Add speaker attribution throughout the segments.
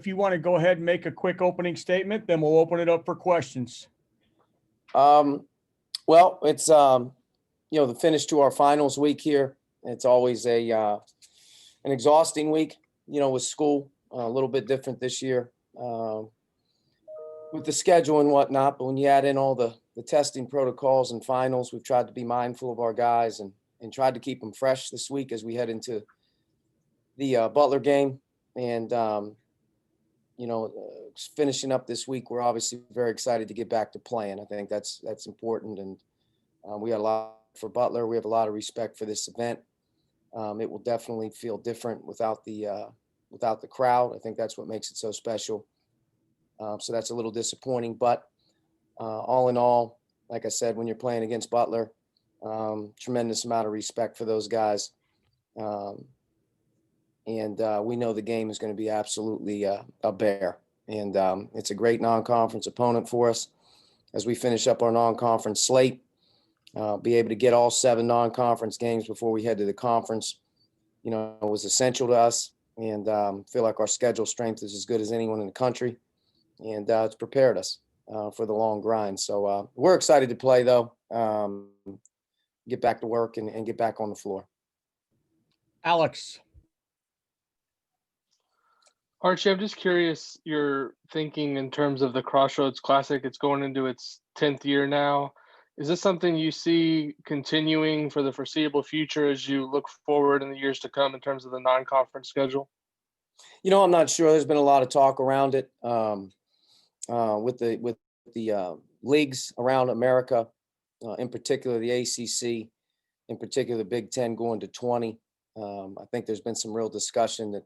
Speaker 1: if you want to go ahead and make a quick opening statement, then we'll open it up for questions.
Speaker 2: Well, it's the finish to our finals week here. It's always an exhausting week, with school. A little bit different this year with the schedule and whatnot. But when you add in all the testing protocols and finals, we've tried to be mindful of our guys and tried to keep them fresh this week as we head into the Butler game. And finishing up this week, we're obviously very excited to get back to playing. I think that's important. And we got a lot for Butler. We have a lot of respect for this event. It will definitely feel different without the crowd. I think that's what makes it so special. So that's a little disappointing. But all in all, like I said, when you're playing against Butler, tremendous amount of respect for those guys. And we know the game is going to be absolutely a bear. And it's a great non-conference opponent for us as we finish up our non-conference slate. Be able to get all 7 non-conference games before we head to the conference, was essential to us. And feel like our schedule strength is as good as anyone in the country. And it's prepared us for the long grind. So we're excited to play, though, get back to work and get back on the floor.
Speaker 1: Alex.
Speaker 3: Archie, I'm just curious your thinking in terms of the Crossroads Classic. It's going into its 10th year now. Is this something you see continuing for the foreseeable future as you look forward in the years to come in terms of the non-conference schedule?
Speaker 2: I'm not sure. There's been a lot of talk around it with the leagues around America, in particular the ACC, in particular the Big Ten going to 20. I think there's been some real discussion that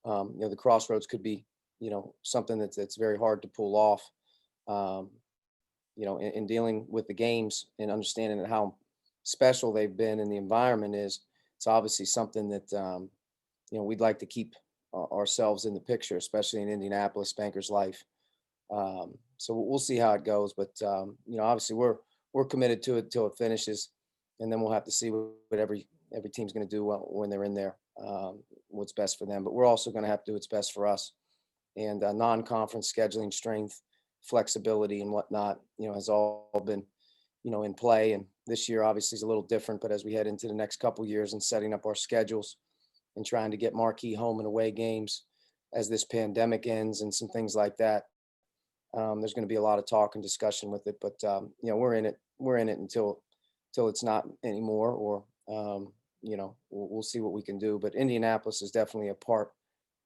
Speaker 2: the Crossroads could be, something that's very hard to pull off. In dealing with the games and understanding how special they've been and the environment is, it's obviously something that, we'd like to keep ourselves in the picture, especially in Indianapolis, Bankers Life. So we'll see how it goes. But, obviously we're committed to it till it finishes. And then we'll have to see what every team's going to do when they're in there, what's best for them. But we're also going to have to do what's best for us. And non-conference scheduling strength, flexibility and whatnot, has all been, in play. And this year obviously is a little different, but as we head into the next couple of years and setting up our schedules and trying to get marquee home and away games as this pandemic ends and some things like that, there's going to be a lot of talk and discussion with it. But, we're in it until it's not anymore, or, we'll see what we can do. But Indianapolis is definitely a part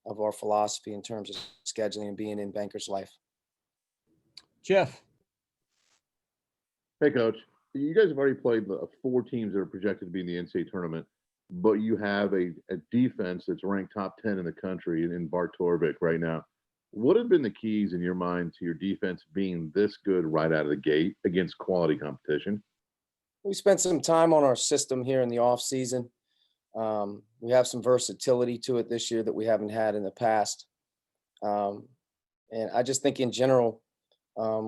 Speaker 2: of our philosophy in terms of scheduling and being in Bankers Life.
Speaker 1: Jeff.
Speaker 4: Hey, Coach. You guys have already played 4 teams that are projected to be in the NCAA tournament, but you have a defense that's ranked top 10 in the country in Bart Torvik right now. What have been the keys in your mind to your defense being this good right out of the gate against quality competition?
Speaker 2: We spent some time on our system here in the off season. We have some versatility to it this year that we haven't had in the past. And I just think in general,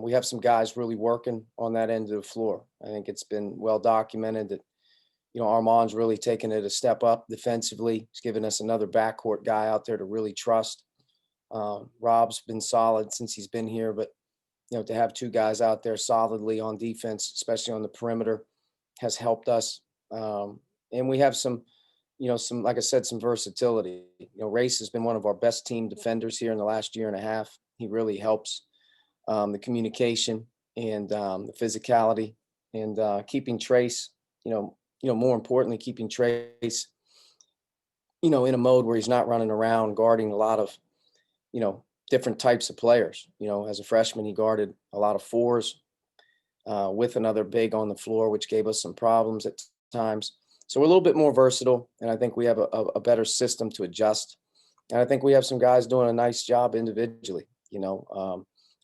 Speaker 2: we have some guys really working on that end of the floor. I think it's been well documented that, Armaan's really taken it a step up defensively. He's given us another backcourt guy out there to really trust. Rob's been solid since he's been here, but, to have 2 guys out there solidly on defense, especially on the perimeter, has helped us. And we have some, like I said, some versatility. Race has been one of our best team defenders here in the last year and a half. He really helps the communication and the physicality and keeping Trace, more importantly, keeping Trace, in a mode where he's not running around guarding a lot of, different types of players. As a freshman, he guarded a lot of 4s with another big on the floor, which gave us some problems at times. So we're a little bit more versatile, and I think we have a better system to adjust. And I think we have some guys doing a nice job individually.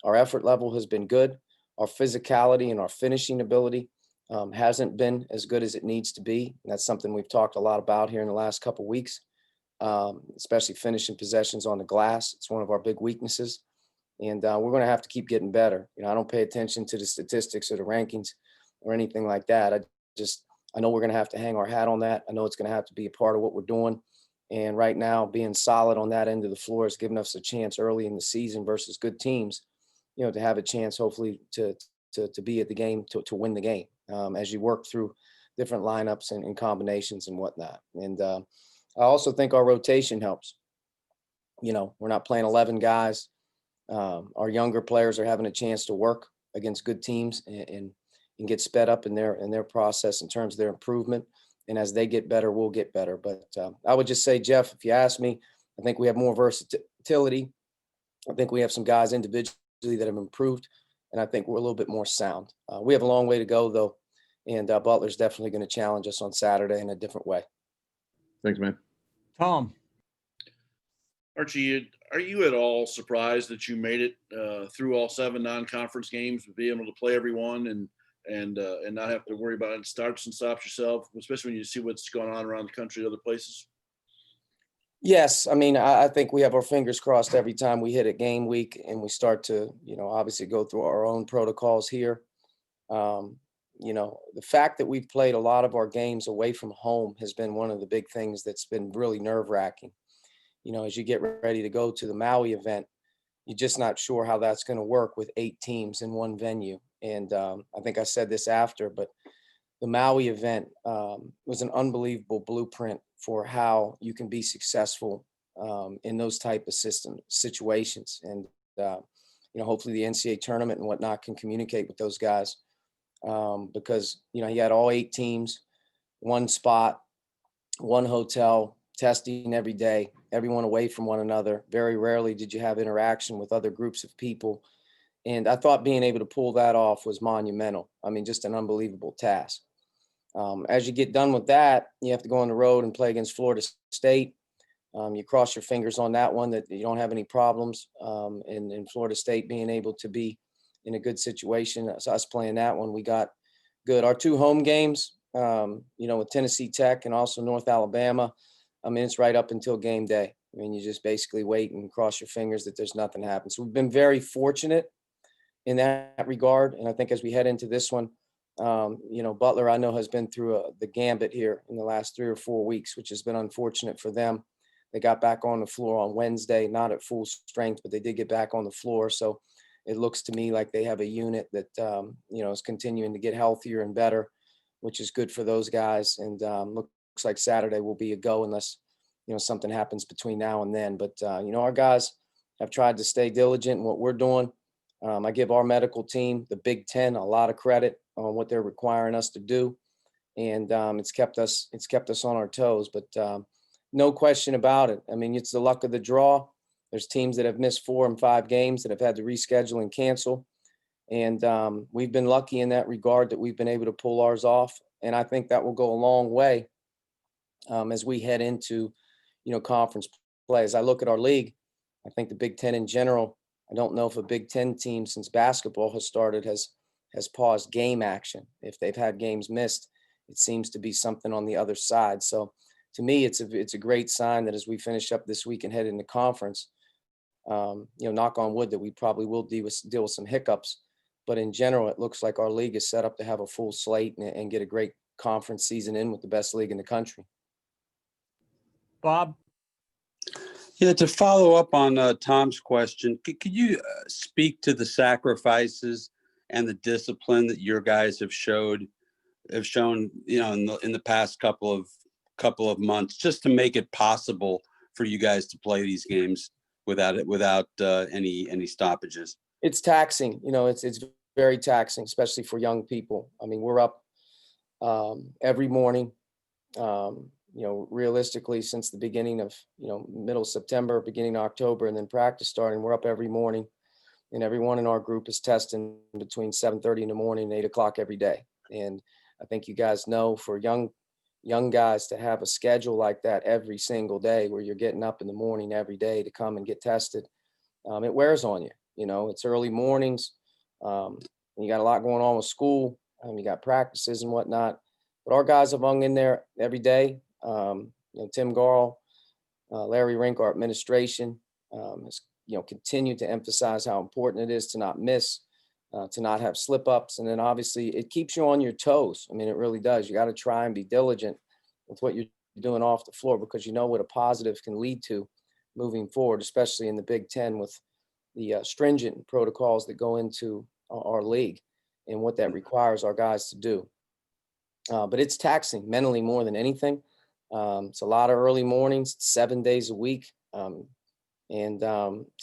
Speaker 2: Our effort level has been good. Our physicality and our finishing ability hasn't been as good as it needs to be. And that's something we've talked a lot about here in the last couple of weeks, especially finishing possessions on the glass. It's one of our big weaknesses. And we're going to have to keep getting better. I don't pay attention to the statistics or the rankings or anything like that. I know we're going to have to hang our hat on that. I know it's going to have to be a part of what we're doing. And right now, being solid on that end of the floor has given us a chance early in the season versus good teams, to have a chance, hopefully, to be at the game, to win the game as you work through different lineups and combinations and whatnot. And I also think our rotation helps. We're not playing 11 guys. Our younger players are having a chance to work against good teams and get sped up in their process in terms of their improvement. And as they get better, we'll get better. But I would just say, Jeff, if you ask me, I think we have more versatility. I think we have some guys individually that have improved, and I think we're a little bit more sound. We have a long way to go, though, and Butler's definitely going to challenge us on Saturday in a different way.
Speaker 4: Thanks, man.
Speaker 1: Tom.
Speaker 5: Archie, are you at all surprised that you made it through all 7 non-conference games, be able to play every one and not have to worry about starts and stops yourself, especially when you see what's going on around the country at other places?
Speaker 2: Yes, I mean, I think we have our fingers crossed every time we hit a game week and we start to, obviously go through our own protocols here. The fact that we've played a lot of our games away from home has been one of the big things that's been really nerve-wracking. As you get ready to go to the Maui event, you're just not sure how that's going to work with 8 teams in one venue. And I think I said this after, but the Maui event was an unbelievable blueprint for how you can be successful in those type of situations. And, hopefully the NCAA tournament and whatnot can communicate with those guys because, you had all 8 teams, one spot, one hotel, testing every day, everyone away from one another. Very rarely did you have interaction with other groups of people. And I thought being able to pull that off was monumental. I mean, just an unbelievable task. As you get done with that, you have to go on the road and play against Florida State. You cross your fingers on that one that you don't have any problems in Florida State being able to be in a good situation. So us playing that one, we got good. Our 2 home games, with Tennessee Tech and also North Alabama, I mean, it's right up until game day. I mean, you just basically wait and cross your fingers that there's nothing happen. So we've been very fortunate in that regard. And I think as we head into this one, Butler, I know, has been through the gambit here in the last 3 or 4 weeks, which has been unfortunate for them. They got back on the floor on Wednesday, not at full strength, but they did get back on the floor. So it looks to me like they have a unit that, is continuing to get healthier and better, which is good for those guys. And looks like Saturday will be a go unless, something happens between now and then. But, our guys have tried to stay diligent in what we're doing. I give our medical team, the Big Ten, a lot of credit on what they're requiring us to do. And it's kept us on our toes, but no question about it. I mean, it's the luck of the draw. There's teams that have missed 4 and 5 games that have had to reschedule and cancel. And we've been lucky in that regard that we've been able to pull ours off. And I think that will go a long way as we head into, conference play. As I look at our league, I think the Big Ten in general, I don't know if a Big Ten team since basketball has started has paused game action. If they've had games missed, it seems to be something on the other side. So to me, it's a great sign that as we finish up this week and head into conference, knock on wood that we probably will deal with some hiccups. But in general, it looks like our league is set up to have a full slate and get a great conference season in with the best league in the country.
Speaker 1: Bob.
Speaker 6: Yeah, to follow up on Tom's question, could you speak to the sacrifices and the discipline that your guys have shown, in the past couple of months, just to make it possible for you guys to play these games without any stoppages? It's
Speaker 2: taxing. It's very taxing, especially for young people. I mean, we're up every morning. Realistically, since the beginning of, middle September, beginning of October, and then practice starting, we're up every morning, and everyone in our group is testing between 7:30 in the morning and 8 o'clock every day. And I think you guys know, for young guys to have a schedule like that every single day, where you're getting up in the morning every day to come and get tested, it wears on you. It's early mornings. You got a lot going on with school. You got practices and whatnot. But our guys have hung in there every day. Tim Garl, Larry Rink, our administration, has continued to emphasize how important it is to not miss, to not have slip ups, and then obviously it keeps you on your toes. I mean, it really does. You got to try and be diligent with what you're doing off the floor, because you know what a positive can lead to moving forward, especially in the Big Ten with the stringent protocols that go into our league and what that requires our guys to do. But it's taxing mentally more than anything. It's a lot of early mornings, 7 days a week. To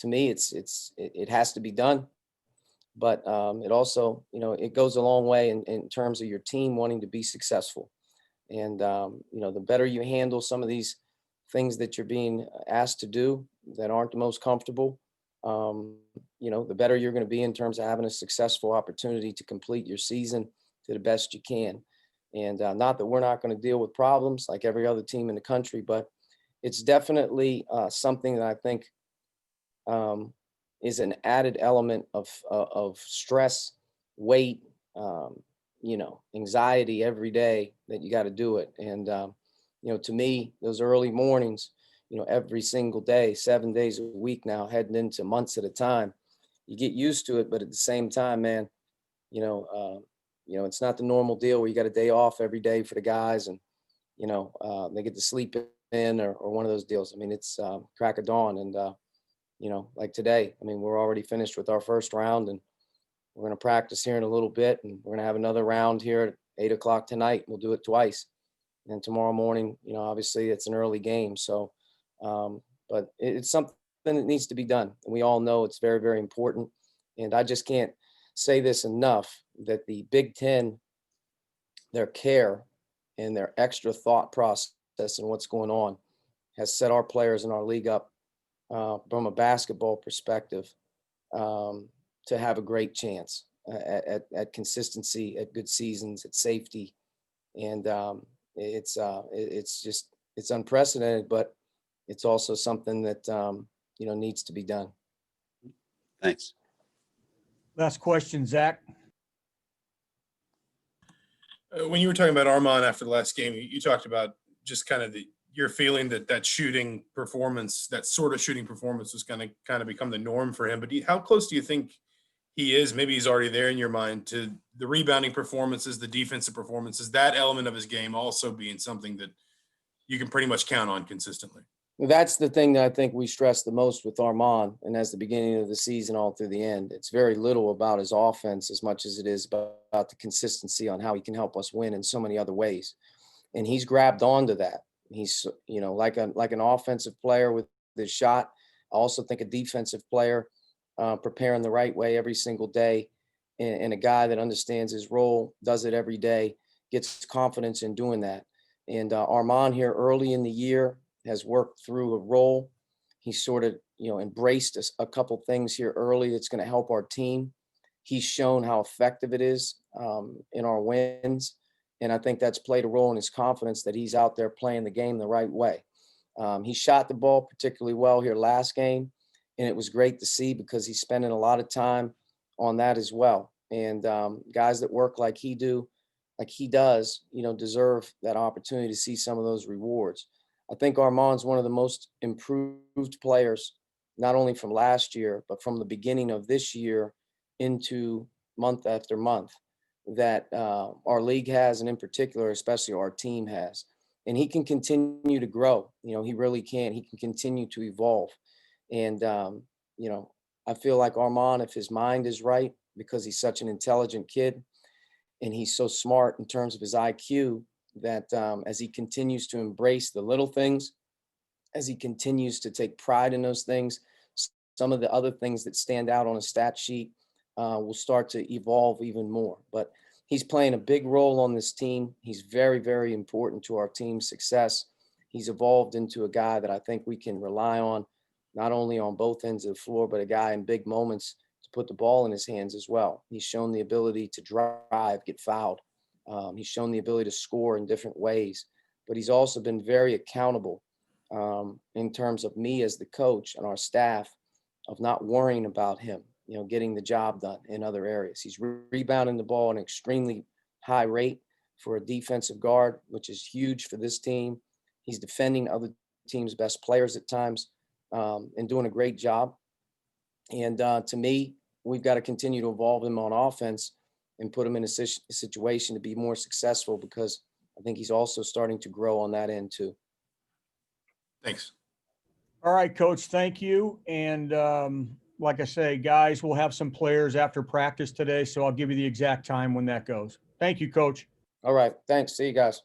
Speaker 2: me, it has to be done. But it also, it goes a long way in terms of your team wanting to be successful. And, the better you handle some of these things that you're being asked to do that aren't the most comfortable, the better you're going to be in terms of having a successful opportunity to complete your season to the best you can. And not that we're not going to deal with problems like every other team in the country, but it's definitely something that I think is an added element of stress, weight, anxiety every day that you got to do it. And, to me, those early mornings, every single day, 7 days a week now, heading into months at a time, you get used to it. But at the same time, man, it's not the normal deal where you got a day off every day for the guys and, they get to sleep in or one of those deals. I mean, it's crack of dawn. And, like today, I mean, we're already finished with our first round and we're going to practice here in a little bit. And we're going to have another round here at 8 o'clock tonight. We'll do it twice. And tomorrow morning, obviously it's an early game. So, but it's something that needs to be done. And we all know it's very, very important. And I just can't say this enough, that the Big Ten, their care and their extra thought process and what's going on has set our players in our league up from a basketball perspective to have a great chance at consistency, at good seasons, at safety. And it's unprecedented, but it's also something that, needs to be done.
Speaker 6: Thanks.
Speaker 1: Last question, Zach.
Speaker 7: When you were talking about Armaan after the last game, you talked about just kind of your feeling that shooting performance, that sort of shooting performance was going to kind of become the norm for him. But how close do you think he is? Maybe he's already there in your mind, to the rebounding performances, the defensive performances, that element of his game also being something that you can pretty much count on consistently.
Speaker 2: That's the thing that I think we stress the most with Armaan, and as the beginning of the season all through the end. It's very little about his offense as much as it is about the consistency on how he can help us win in so many other ways. And he's grabbed onto that. He's, like an offensive player with his shot. I also think a defensive player preparing the right way every single day, and a guy that understands his role, does it every day, gets confidence in doing that. And Armaan here early in the year has worked through a role. He's sort of, embraced a couple things here early that's going to help our team. He's shown how effective it is in our wins. And I think that's played a role in his confidence that he's out there playing the game the right way. He shot the ball particularly well here last game, and it was great to see because he's spending a lot of time on that as well. And guys that work like he does, deserve that opportunity to see some of those rewards. I think Armaan's one of the most improved players, not only from last year, but from the beginning of this year into month after month, that our league has, and in particular, especially our team has. And he can continue to grow. He really can. He can continue to evolve. And, I feel like Armaan, if his mind is right, because he's such an intelligent kid and he's so smart in terms of his IQ, that as he continues to embrace the little things, as he continues to take pride in those things, some of the other things that stand out on a stat sheet will start to evolve even more. But he's playing a big role on this team. He's very, very important to our team's success. He's evolved into a guy that I think we can rely on, not only on both ends of the floor, but a guy in big moments to put the ball in his hands as well. He's shown the ability to drive, get fouled. He's shown the ability to score in different ways, but he's also been very accountable in terms of me as the coach and our staff, of not worrying about him, getting the job done in other areas. He's rebounding the ball at an extremely high rate for a defensive guard, which is huge for this team. He's defending other teams' best players at times and doing a great job. And to me, we've got to continue to evolve him on offense and put him in a situation to be more successful, because I think he's also starting to grow on that end too.
Speaker 7: Thanks.
Speaker 1: All right, Coach, thank you. And like I say, guys, we'll have some players after practice today, so I'll give you the exact time when that goes. Thank you, Coach.
Speaker 2: All right, thanks. See you guys.